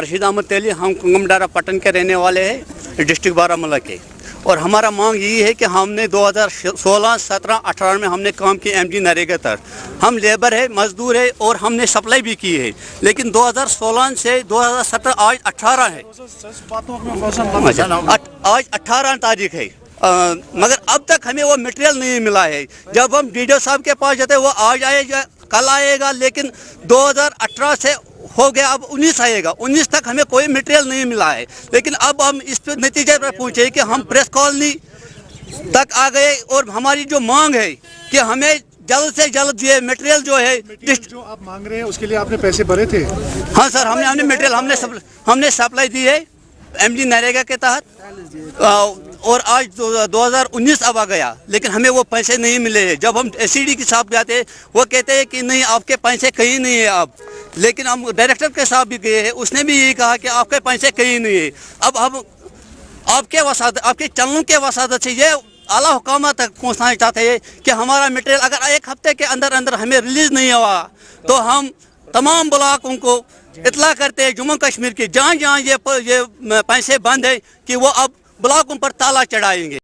रशीद अहमद तेली, हम कुंगमडारा पट्टन के रहने वाले हैं, डिस्ट्रिक्ट बारामूला के। और हमारा मांग यही है कि हमने 2016, 17, 18 में हमने काम की एमजी नरेगा तक। हम लेबर है, मजदूर है और हमने सप्लाई भी की है, लेकिन 2016 से 2017 आज 18 है, आज 18 तारीख है, मगर अब तक हमें वो मटेरियल नहीं मिला है। जब हम डीडीओ साहब के पास जाते वो आज आएगा, कल आएगा, लेकिन 2018 से हो गया, अब 19 आएगा, 19 तक हमें कोई मटेरियल नहीं मिला है। लेकिन अब हम इस नतीजे पर पहुंचे कि हम प्रेस कॉलोनी तक आ गए और हमारी जो मांग है कि हमें जल्द से जल्द ये मटेरियल जो है, जो आप मांग रहे हैं उसके लिए आपने पैसे भरे थे? हाँ सर, हमने मटेरियल हमने सप्लाई दी है एमजी नरेगा के तहत, और आज 2019 अब आ गया, लेकिन हमें वो पैसे नहीं मिले हैं। जब हम एससीडी के साथ जाते हैं वो कहते हैं कि नहीं, आपके पैसे कहीं नहीं है अब। लेकिन हम डायरेक्टर के साथ भी गए हैं, उसने भी यही कहा कि आपके पैसे कहीं नहीं है। अब हम आपके वसादत, आपके चैनलों के वसादत से ये आला हुकामा तक पहुँचना चाहते हैं कि हमारा मटेरियल अगर एक हफ्ते के अंदर अंदर हमें रिलीज़ नहीं हुआ तो हम तमाम ब्लॉकों को इतला करते हैं, जम्मू कश्मीर के जहाँ जहाँ ये पैसे बंद है, कि वो अब ब्लॉकों पर ताला चढ़ाएंगे।